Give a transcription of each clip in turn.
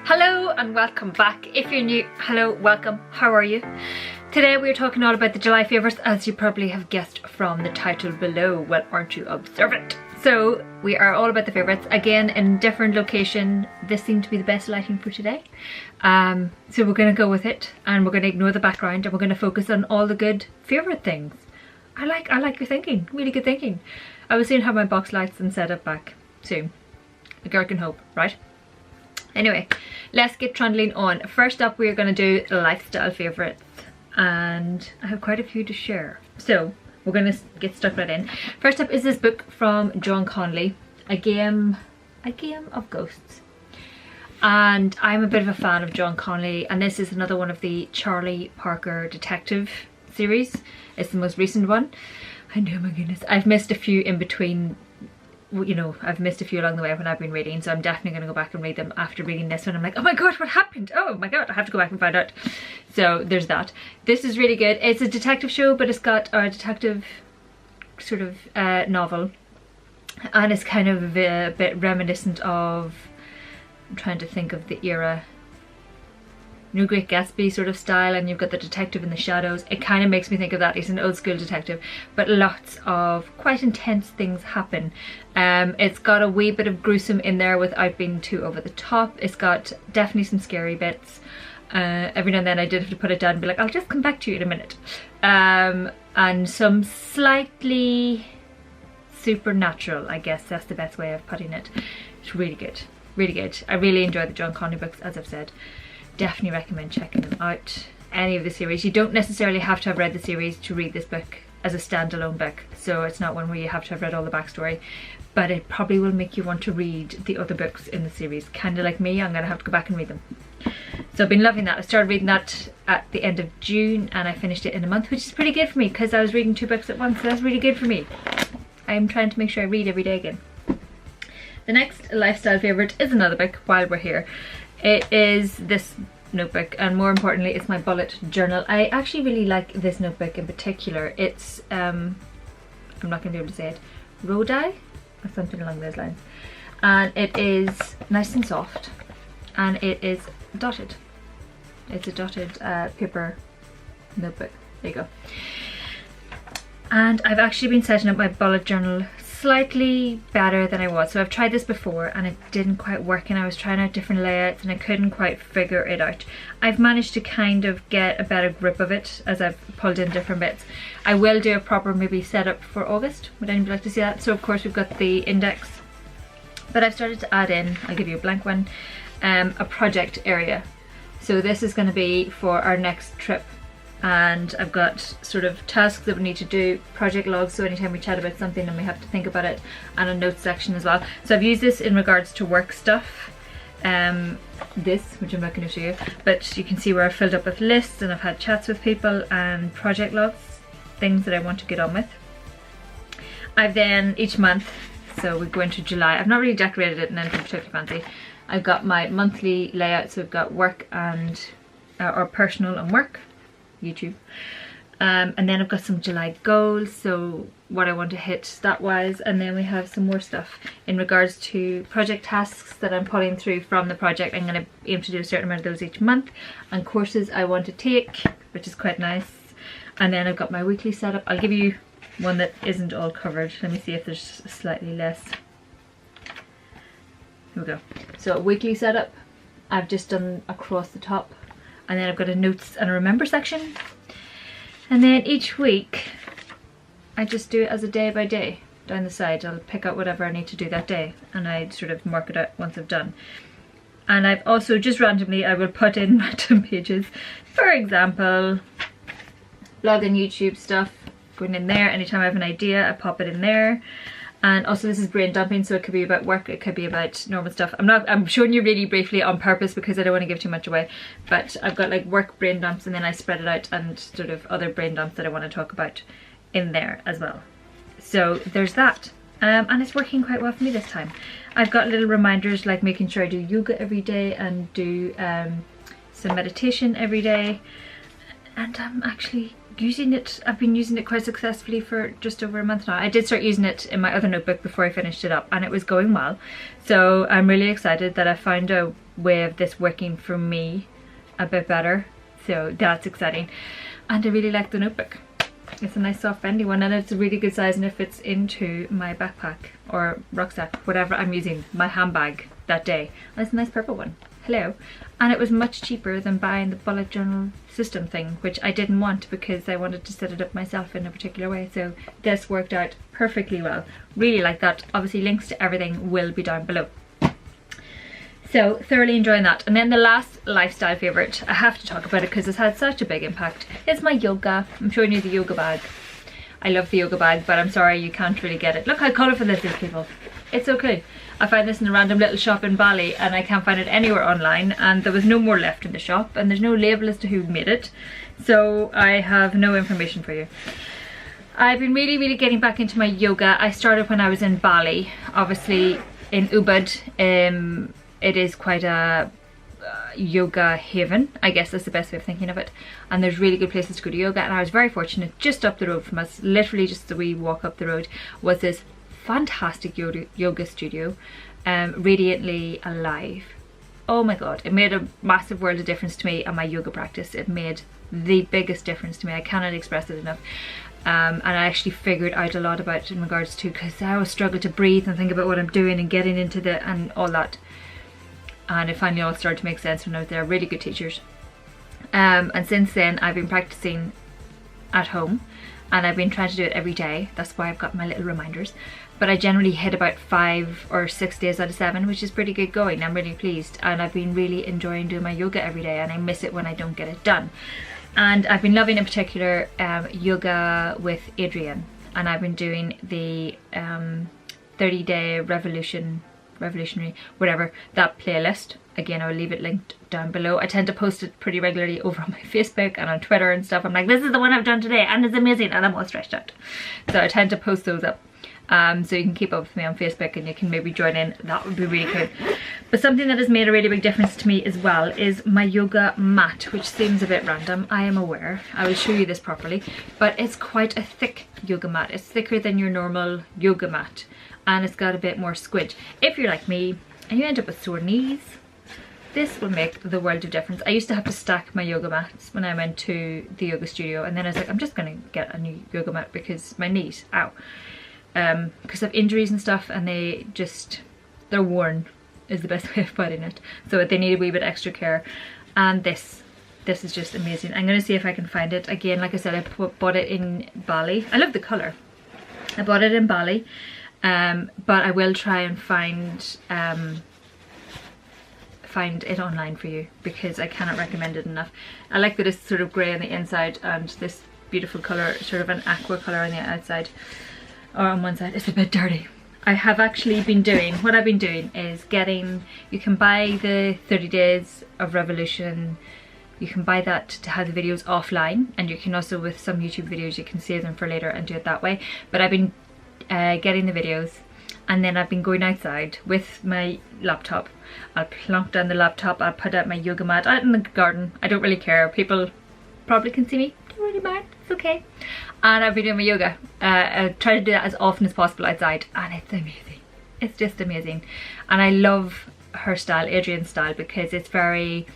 Hello and welcome back. If you're new, hello, welcome, how are you? Today we're talking all about the July favourites, as you probably have guessed from the title below. Well, aren't you observant? So we are all about the favourites, again in different location. This seemed to be the best lighting for today. So we're going to go with it and we're going to ignore the background and we're going to focus on all the good favourite things. I like your thinking, really good thinking. I will soon have my box lights and setup back soon. A girl can hope, right? Anyway, let's get trundling on. First up, we're going to do lifestyle favourites, and I have quite a few to share. So we're going to get stuck right in. First up is this book from John Connolly, A Game of Ghosts. And I'm a bit of a fan of John Connolly, and this is another one of the Charlie Parker detective series. It's the most recent one. I know, my goodness, I've missed a few in between. You know, I've missed a few along the way when I've been reading, so I'm definitely going to go back and read them after reading this one. I'm like, oh my god, what happened? Oh my god, I have to go back and find out. So there's that. This is really good. It's a detective show, but it's got a detective sort of novel, and it's kind of a bit reminiscent of, I'm trying to think of the era, New Great Gatsby sort of style, and you've got the detective in the shadows. It kind of makes me think of that. He's an old school detective, but lots of quite intense things happen. It's got a wee bit of gruesome in there without being too over the top. It's got definitely some scary bits. Every now and then I did have to put it down and be like, I'll just come back to you in a minute. And some slightly supernatural, I guess that's the best way of putting it. It's really good, really good. I really enjoy the John Connolly books, as I've said. Definitely recommend checking them out. Any of the series. You don't necessarily have to have read the series to read this book as a standalone book, so it's not one where you have to have read all the backstory, but it probably will make you want to read the other books in the series. Kind of like me, I'm gonna have to go back and read them. So I've been loving that. I started reading that at the end of June and I finished it in a month, which is pretty good for me because I was reading 2 books at once, so that's really good for me. I'm trying to make sure I read every day again. The next lifestyle favourite is another book while we're here. It is this notebook, and more importantly it's my bullet journal. I actually really like this notebook in particular. It's I'm not going to be able to say it, Rodai or something along those lines, and it is nice and soft and it is dotted. It's a dotted paper notebook. There you go. And I've actually been setting up my bullet journal slightly better than I was. So I've tried this before and it didn't quite work, and I was trying out different layouts and I couldn't quite figure it out. I've managed to kind of get a better grip of it as I've pulled in different bits. I will do a proper maybe setup for August. Would anybody like to see that? So of course we've got the index, but I've started to add in, I'll give you a blank one, a project area. So this is going to be for our next trip. And I've got sort of tasks that we need to do, project logs, so anytime we chat about something and we have to think about it, and a notes section as well. So I've used this in regards to work stuff, this, which I'm not going to show you, but you can see where I've filled up with lists and I've had chats with people and project logs, things that I want to get on with. I've then each month, so we go into July, I've not really decorated it in anything particularly fancy. I've got my monthly layout, so I've got work and or personal and work, YouTube, and then I've got some July goals, so what I want to hit stat wise, and then we have some more stuff in regards to project tasks that I'm pulling through from the project. I'm going to aim to do a certain amount of those each month, and courses I want to take, which is quite nice. And then I've got my weekly setup. I'll give you one that isn't all covered. Let me see if there's slightly less. Here we go. So a weekly setup I've just done across the top, and then I've got a notes and a remember section, and then each week I just do it as a day by day down the side. I'll pick out whatever I need to do that day and I sort of mark it out once I've done. And I've also just randomly, I will put in random pages, for example blog and YouTube stuff, going in there. Anytime I have an idea I pop it in there. And also this is brain dumping, so it could be about work, it could be about normal stuff. I'm showing you really briefly on purpose because I don't want to give too much away, but I've got like work brain dumps and then I spread it out and sort of other brain dumps that I want to talk about in there as well. So there's that, and it's working quite well for me this time. I've got little reminders like making sure I do yoga every day and do some meditation every day, and I'm actually using it. I've been using it quite successfully for just over a month now. I did start using it in my other notebook before I finished it up, and it was going well. So I'm really excited that I found a way of this working for me a bit better. So that's exciting. And I really like the notebook. It's a nice soft bendy one, and it's a really good size, and it fits into my backpack or rucksack, whatever I'm using, my handbag that day. And it's a nice purple one. Hello. And it was much cheaper than buying the bullet journal system thing, which I didn't want because I wanted to set it up myself in a particular way. So this worked out perfectly well. Really like that. Obviously links to everything will be down below. So thoroughly enjoying that. And then the last lifestyle favourite, I have to talk about it because it's had such a big impact. It's my yoga. I'm showing you the yoga bag. I love the yoga bag, but I'm sorry you can't really get it. Look how colourful this is, people. It's so cool. I found this in a random little shop in Bali, and I can't find it anywhere online, and there was no more left in the shop, and there's no label as to who made it, so I have no information for you. I've been really getting back into my yoga. I started when I was in Bali, obviously in Ubud. It is quite a yoga haven, I guess that's the best way of thinking of it, and there's really good places to go to yoga, and I was very fortunate. Just up the road from us, literally just a wee walk up the road, was this fantastic yoga studio, radiantly alive. Oh my god, it made a massive world of difference to me and my yoga practice. It made the biggest difference to me. I cannot express it enough. And I actually figured out a lot about it in regards to, because I always struggle to breathe and think about what I'm doing and getting into the and all that, and it finally all started to make sense when I was there. Really good teachers. And since then I've been practicing at home, and I've been trying to do it every day. That's why I've got my little reminders. But I generally hit about 5 or 6 days out of 7, which is pretty good going. I'm really pleased, and I've been really enjoying doing my yoga every day, and I miss it when I don't get it done. And I've been loving in particular yoga with Adrienne, and I've been doing the 30-day revolutionary, whatever, that playlist. Again, I will leave it linked down below. I tend to post it pretty regularly over on my Facebook and on Twitter and stuff. I'm like, this is the one I've done today, and it's amazing, and I'm all stretched out. So I tend to post those up. So you can keep up with me on Facebook, and you can maybe join in. That would be really cool. But something that has made a really big difference to me as well is my yoga mat, which seems a bit random, I am aware. I will show you this properly, but it's quite a thick yoga mat. It's thicker than your normal yoga mat, and it's got a bit more squidge. If you're like me and you end up with sore knees, this will make the world of difference. I used to have to stack my yoga mats when I went to the yoga studio, and then I was like, I'm just gonna get a new yoga mat because my knees, ow. Because of injuries and stuff, and they're worn is the best way of putting it. So they need a wee bit extra care, and this is just amazing. I'm gonna see if I can find it. Again, like I said, I bought it in Bali. I love the colour. I bought it in Bali, but I will try and find it online for you, because I cannot recommend it enough. I like that it's sort of grey on the inside and this beautiful colour, sort of an aqua colour on the outside. Or on one side. It's a bit dirty. I have actually been doing, what I've been doing is you can buy the 30 days of revolution. You can buy that to have the videos offline, and you can also, with some YouTube videos, you can save them for later and do it that way. But I've been getting the videos, and then I've been going outside with my laptop. I'll plonk down the laptop, I'll put out my yoga mat out in the garden. I don't really care. People probably can see me. Don't really mind. It's okay. And I've been doing my yoga. I try to do that as often as possible outside, and it's amazing. It's just amazing. And I love her style, Adrienne's style, because it's very,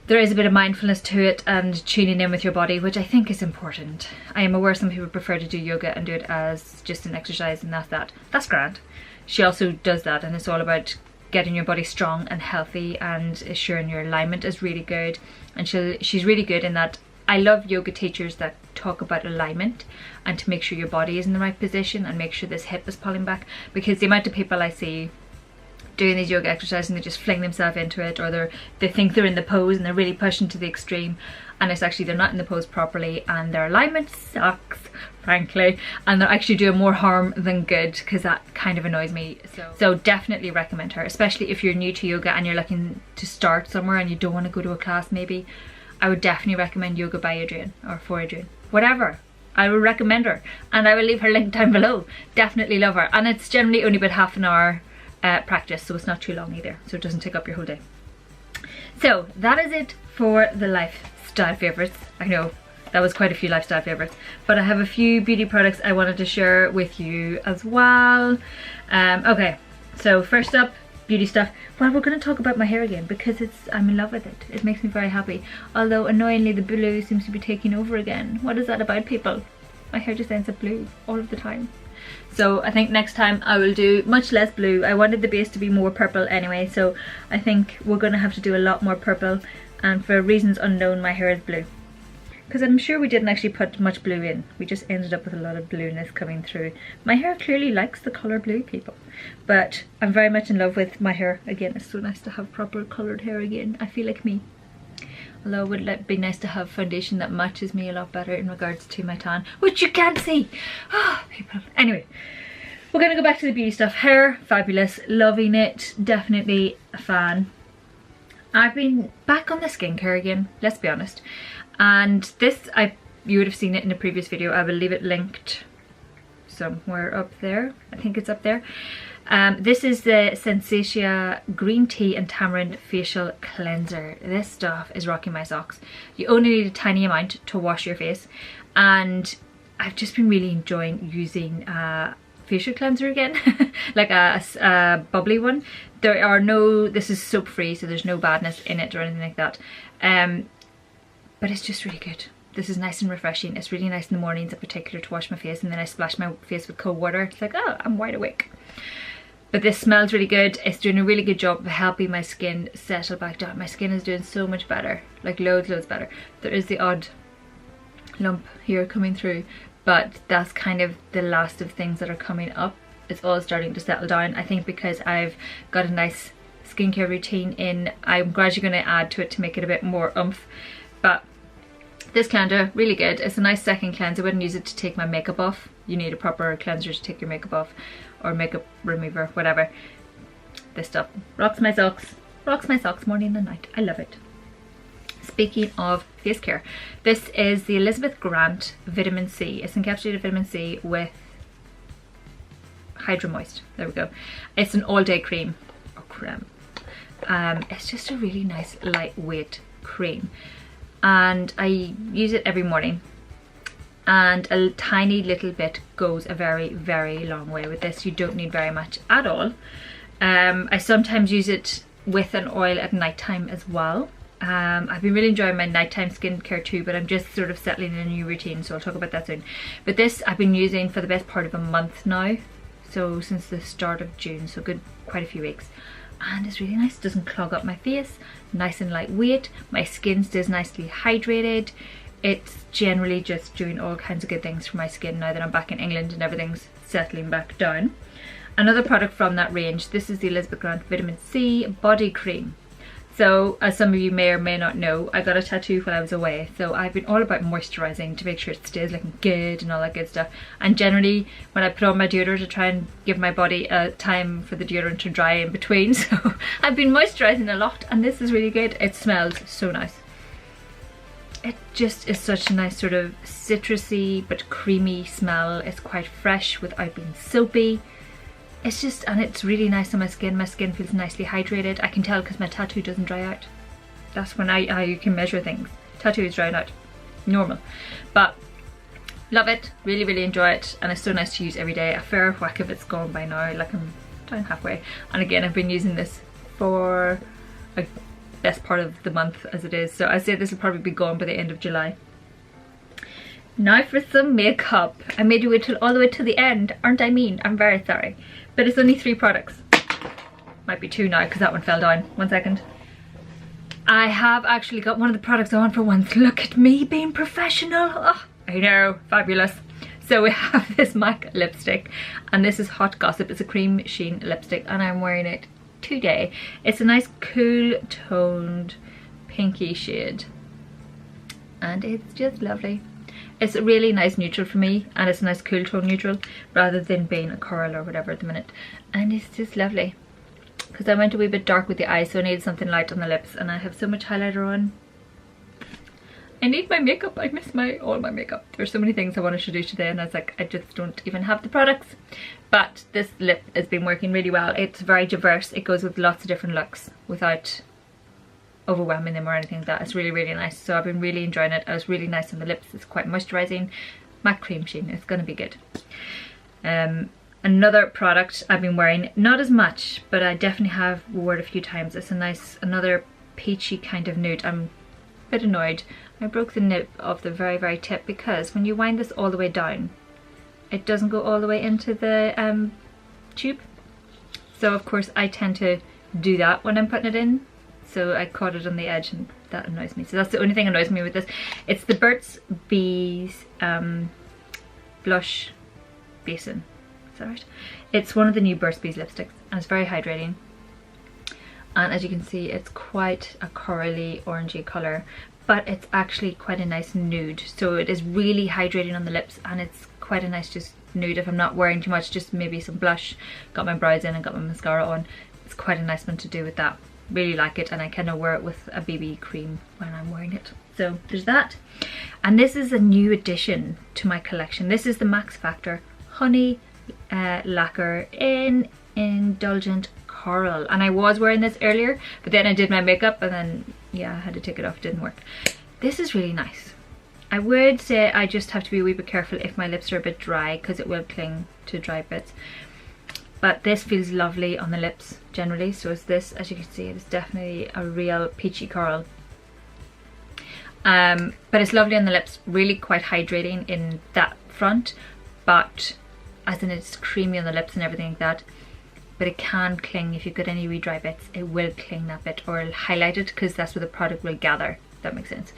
there is a bit of mindfulness to it and tuning in with your body, which I think is important. I am aware some people prefer to do yoga and do it as just an exercise, and that's grand. She also does that, and it's all about getting your body strong and healthy and assuring your alignment is really good. And she's really good in that. I love yoga teachers that talk about alignment and to make sure your body is in the right position and make sure this hip is pulling back, because the amount of people I see doing these yoga exercises and they just fling themselves into it, or they think they're in the pose and they're really pushing to the extreme, and it's actually they're not in the pose properly and their alignment sucks, frankly, and they're actually doing more harm than good, because that kind of annoys me. So definitely recommend her, especially if you're new to yoga and you're looking to start somewhere and you don't want to go to a class maybe. I would definitely recommend Yoga by Adrienne, or for Adrienne, whatever. I will recommend her, and I will leave her link down below. Definitely love her, and it's generally only about half an hour practice, so it's not too long either, so it doesn't take up your whole day. So that is it for the lifestyle favourites. I know, that was quite a few lifestyle favorites. But I have a few beauty products I wanted to share with you as well. Okay, so first up, beauty stuff. Well, we're going to talk about my hair again because I'm in love with it. It makes me very happy. Although annoyingly the blue seems to be taking over again. What is that about, people? My hair just ends up blue all of the time. So I think next time I will do much less blue. I wanted the base to be more purple anyway, so I think we're going to have to do a lot more purple, and for reasons unknown my hair is blue. Because I'm sure we didn't actually put much blue in. We just ended up with a lot of blueness coming through. My hair clearly likes the colour blue, people. But I'm very much in love with my hair again. It's so nice to have proper coloured hair again. I feel like me. Although it would be nice to have foundation that matches me a lot better in regards to my tan, which you can't see. Ah, people. Anyway, we're going to go back to the beauty stuff. Hair, fabulous. Loving it. Definitely a fan. I've been back on the skincare again, let's be honest. And this, you would have seen it in a previous video. I will leave it linked somewhere up there. I think it's up there. This is the Sensatia Green Tea and Tamarind Facial Cleanser. This stuff is rocking my socks. You only need a tiny amount to wash your face. And I've just been really enjoying using facial cleanser again. Like a bubbly one. This is soap free, so there's no badness in it or anything like that. But it's just really good. This is nice and refreshing. It's really nice in the mornings in particular to wash my face, and then I splash my face with cold water. It's like, oh, I'm wide awake. But this smells really good. It's doing a really good job of helping my skin settle back down. My skin is doing so much better, like loads better. There is the odd lump here coming through, but that's kind of the last of things that are coming up. It's all starting to settle down. I think because I've got a nice skincare routine in, I'm gradually going to add to it to make it a bit more oomph. But this cleanser, really good. It's a nice second cleanse. I wouldn't use it to take my makeup off. You need a proper cleanser to take your makeup off, or makeup remover, whatever. This stuff rocks my socks. Rocks my socks morning and night. I love it. Speaking of face care, this is the Elizabeth Grant Vitamin C. It's encapsulated vitamin C with Hydro Moist. There we go. It's an all-day cream. Or creme. It's just a really nice lightweight cream. And I use it every morning, and a tiny little bit goes a very, very long way with this. You don't need very much at all. I sometimes use it with an oil at night time as well. I've been really enjoying my nighttime skincare too, but I'm just sort of settling in a new routine, so I'll talk about that soon. But this I've been using for the best part of a month now, so since the start of June, so quite a few weeks. And it's really nice. It doesn't clog up my face, nice and lightweight. My skin stays nicely hydrated. It's generally just doing all kinds of good things for my skin now that I'm back in England and everything's settling back down. Another product from that range, this is the Elizabeth Grant Vitamin C Body Cream. So, as some of you may or may not know, I got a tattoo while I was away, so I've been all about moisturising to make sure it stays looking good and all that good stuff. And generally, when I put on my deodorant, to try and give my body a time for the deodorant to dry in between, so I've been moisturising a lot, and this is really good. It smells so nice. It just is such a nice sort of citrusy but creamy smell. It's quite fresh without being soapy. It's just, and it's really nice on my skin. My skin feels nicely hydrated. I can tell because my tattoo doesn't dry out. That's when how you can measure things. Tattoo is drying out. Normal. But love it. Really, really enjoy it. And it's so nice to use every day. A fair whack of it's gone by now. Like I'm down halfway. And again, I've been using this for a best part of the month as it is. So I say this will probably be gone by the end of July. Now for some makeup. I made you wait till all the way to the end. Aren't I mean? I'm very sorry. But it's only 3 products. Might be 2 now because that one fell down. 1 second. I have actually got one of the products on for once. Look at me being professional. Oh, I know, fabulous. So we have this MAC lipstick, and this is Hot Gossip. It's a cream sheen lipstick, and I'm wearing it today. It's a nice cool toned pinky shade, and it's just lovely. It's a really nice neutral for me, and it's a nice cool tone neutral rather than being a coral or whatever at the minute. And it's just lovely because I went a wee bit dark with the eyes, so I needed something light on the lips, and I have so much highlighter on. I need my makeup. I miss all my makeup. There's so many things I wanted to do today, and I was like, I just don't even have the products. But this lip has been working really well. It's very diverse. It goes with lots of different looks without overwhelming them or anything like that. It's really, really nice. So I've been really enjoying it. It was really nice on the lips. It's quite moisturising. Matte cream sheen. It's going to be good. Another product I've been wearing, not as much, but I definitely have worn it a few times. It's a nice, another peachy kind of nude. I'm a bit annoyed. I broke the nib of the very, very tip because when you wind this all the way down, it doesn't go all the way into the tube. So of course I tend to do that when I'm putting it in. So I caught it on the edge and that annoys me. So that's the only thing that annoys me with this. It's the Burt's Bees blush basin. Is that right? It's one of the new Burt's Bees lipsticks and it's very hydrating. And as you can see, it's quite a corally orangey colour, but it's actually quite a nice nude. So it is really hydrating on the lips and it's quite a nice just nude if I'm not wearing too much, just maybe some blush, got my brows in and got my mascara on. It's quite a nice one to do with that. Really like it, and I kind of wear it with a BB cream when I'm wearing it. So there's that. And this is a new addition to my collection. This is the Max Factor Honey Lacquer in Indulgent Coral. And I was wearing this earlier, but then I did my makeup and then, yeah, I had to take it off. It didn't work. This is really nice. I would say I just have to be a wee bit careful if my lips are a bit dry because it will cling to dry bits. But this feels lovely on the lips generally. So it's this, as you can see, it's definitely a real peachy coral. But it's lovely on the lips, really quite hydrating in that front, but as in it's creamy on the lips and everything like that. But it can cling if you've got any wee dry bits, it will cling that bit, or it'll highlight it because that's where the product will gather, if that makes sense.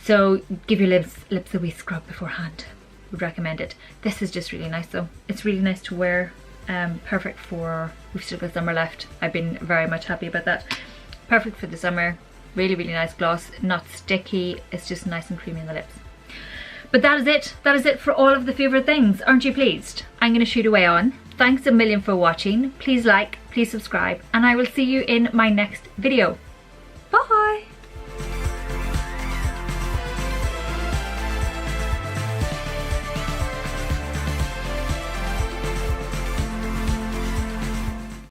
So give your lips a wee scrub beforehand. Would recommend it. This is just really nice though. It's really nice to wear. Perfect for, we've still got summer left. I've been very much happy about that. Perfect for the summer. Really, really nice gloss. Not sticky. It's just nice and creamy on the lips. But that is it. That is it for all of the favourite things. Aren't you pleased? I'm going to shoot away on. Thanks a million for watching. Please like, please subscribe, and I will see you in my next video.